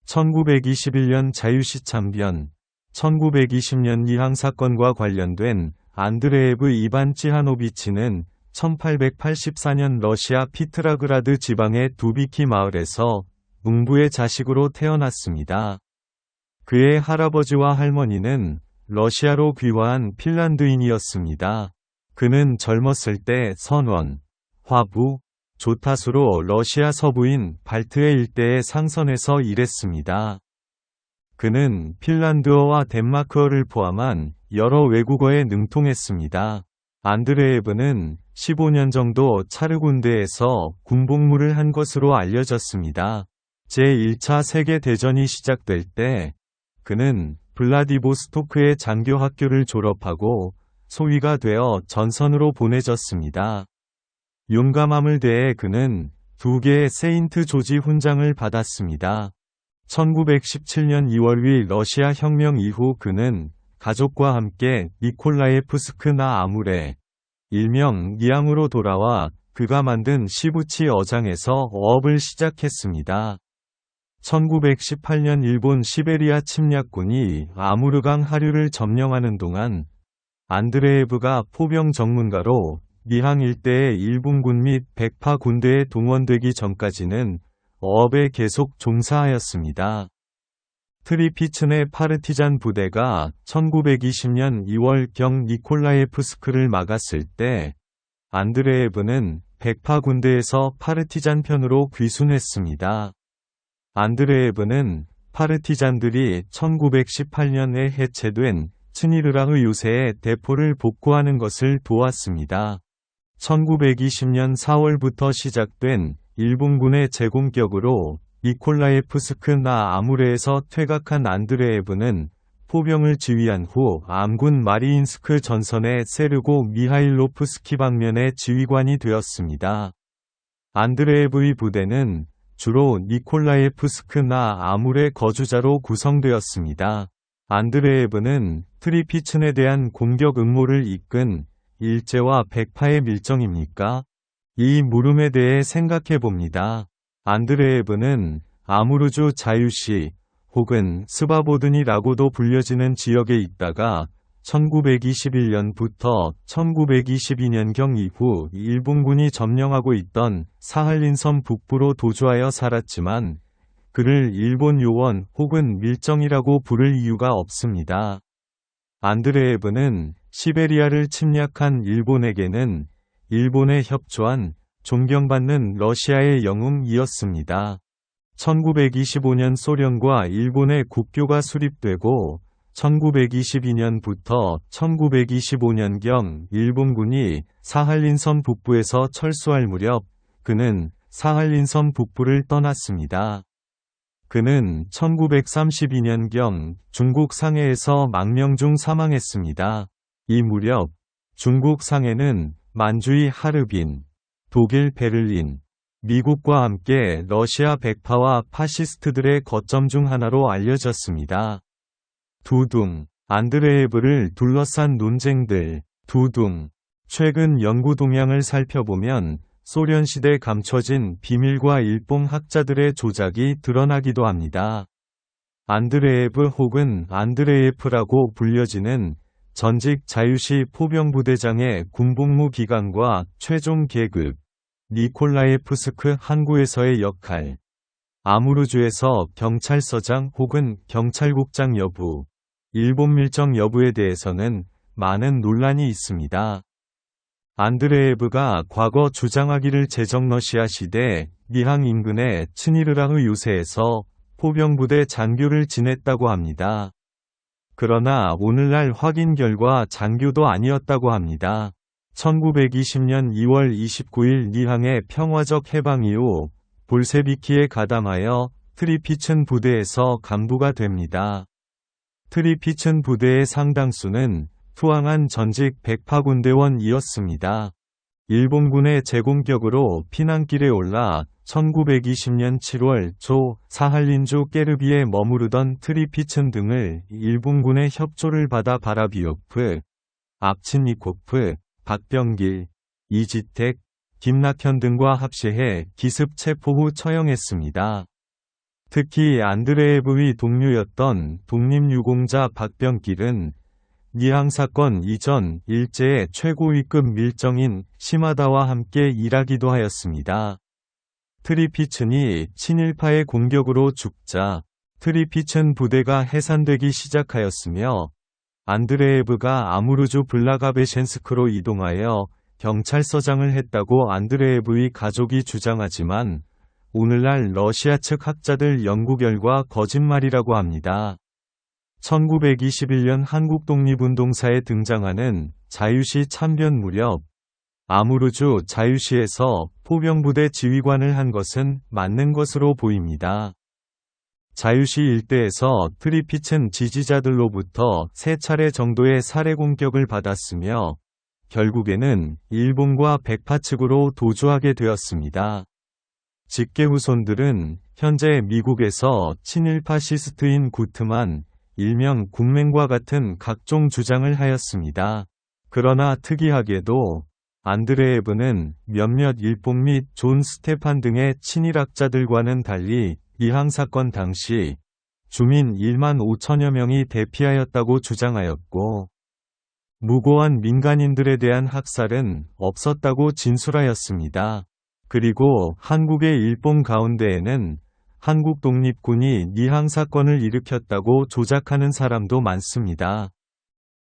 1921년 자유시 참변, 1920년 이항 사건과 관련된 안드레에브 이반 찌하노비치는 1884년 러시아 피트라그라드 지방의 두비키 마을에서 농부의 자식으로 태어났습니다. 그의 할아버지와 할머니는 러시아로 귀화한 핀란드인이었습니다. 그는 젊었을 때 선원, 화부, 조타수로 러시아 서부인 발트해 일대의 상선에서 일했습니다. 그는 핀란드어와 덴마크어를 포함한 여러 외국어에 능통했습니다. 안드레에브는 15년 정도 차르 군대에서 군복무를 한 것으로 알려졌습니다. 제1차 세계대전이 시작될 때 그는 블라디보스토크의 장교 학교를 졸업하고 소위가 되어 전선으로 보내졌습니다. 용감함을 대해 그는 2개의 세인트 조지 훈장을 받았습니다. 1917년 2월 2일 러시아 혁명 이후 그는 가족과 함께 니콜라예프스크 나 아무레, 일명 니앙으로 돌아와 그가 만든 시부치 어장에서 어업을 시작했습니다. 1918년 일본 시베리아 침략군이 아무르강 하류를 점령하는 동안 안드레에브가 포병 전문가로 니항 일대의 일본군 및 백파 군대에 동원되기 전까지는 어업에 계속 종사하였습니다. 트리피츠네 파르티잔 부대가 1920년 2월경 니콜라예프스크를 막았을 때 안드레에브는 백파 군대에서 파르티잔 편으로 귀순했습니다. 안드레에브는 파르티잔들이 1918년에 해체된 츠니르라흐 요새의 대포를 복구하는 것을 도왔습니다. 1920년 4월부터 시작된 일본군의 재공격으로 니콜라예프스크 나 아무레에서 퇴각한 안드레에브는 포병을 지휘한 후 암군 마리인스크 전선의 세르고 미하일로프스키 방면의 지휘관이 되었습니다. 안드레에브의 부대는 주로 니콜라예프스크 나 아무레 거주자로 구성되었습니다. 안드레에브는 트리피튼에 대한 공격 음모를 이끈 일제와 백파의 밀정입니까? 이 물음에 대해 생각해봅니다. 안드레에브는 아무르주 자유시 혹은 스바보든이라고도 불려지는 지역에 있다가 1921년부터 1922년경 이후 일본군이 점령하고 있던 사할린섬 북부로 도주하여 살았지만 그를 일본 요원 혹은 밀정이라고 부를 이유가 없습니다. 안드레에브는 시베리아를 침략한 일본에게는 일본에 협조한 존경받는 러시아의 영웅이었습니다. 1925년 소련과 일본의 국교가 수립되고 1922년부터 1925년경 일본군이 사할린섬 북부에서 철수할 무렵 그는 사할린섬 북부를 떠났습니다. 그는 1932년경 중국 상해에서 망명 중 사망했습니다. 이 무렵 중국 상해는 만주의 하르빈, 독일 베를린, 미국과 함께 러시아 백파와 파시스트들의 거점 중 하나로 알려졌습니다. 두둥, 안드레에브를 둘러싼 논쟁들. 두둥, 최근 연구 동향을 살펴보면 소련시대 감춰진 비밀과 일본 학자들의 조작이 드러나기도 합니다. 안드레에브 혹은 안드레예프라고 불려지는 전직 자유시 포병부대장의 군복무 기간과 최종 계급, 니콜라예프스크 항구에서의 역할, 아무르주에서 경찰서장 혹은 경찰국장 여부, 일본 밀정 여부에 대해서는 많은 논란이 있습니다. 안드레에브가 과거 주장하기를 제정러시아 시대 니항 인근의 츠니르라흐 요새에서 포병부대 장교를 지냈다고 합니다. 그러나 오늘날 확인 결과 장교도 아니었다고 합니다. 1920년 2월 29일 니항의 평화적 해방 이후 볼세비키에 가담하여 트리피튼 부대에서 간부가 됩니다. 트리피튼 부대의 상당수는 투항한 전직 백파군대원이었습니다. 일본군의 재공격으로 피난길에 올라 1920년 7월 초 사할린주 깨르비에 머무르던 트리피튼 등을 일본군의 협조를 받아 바라비오프, 압친니코프, 박병길, 이지택, 김낙현 등과 합시해 기습 체포 후 처형했습니다. 특히 안드레예브의 동료였던 독립유공자 박병길은 니항 사건 이전 일제의 최고위급 밀정인 시마다와 함께 일하기도 하였습니다. 트리피춘이 친일파의 공격으로 죽자 트리피춘 부대가 해산되기 시작하였으며 안드레예브가 아무르주 블라가베셴스크로 이동하여 경찰서장을 했다고 안드레예브의 가족이 주장하지만 오늘날 러시아 측 학자들 연구 결과 거짓말이라고 합니다. 1921년 한국 독립운동사에 등장하는 자유시 참변 무렵 아무르주 자유시에서 포병부대 지휘관을 한 것은 맞는 것으로 보입니다. 자유시 일대에서 트리피춘 지지자들로부터 3차례 정도의 살해 공격을 받았으며 결국에는 일본과 백파 측으로 도주하게 되었습니다. 직계 후손들은 현재 미국에서 친일 파시스트인 구트만, 일명 군맹과 같은 각종 주장을 하였습니다. 그러나 특이하게도 안드레예브는 몇몇 일본 및 존 스테판 등의 친일학자들과는 달리 니항 사건 당시 주민 1만 5천여 명이 대피하였다고 주장하였고 무고한 민간인들에 대한 학살은 없었다고 진술하였습니다. 그리고 한국의 일본 가운데에는 한국 독립군이 니항 사건을 일으켰다고 조작하는 사람도 많습니다.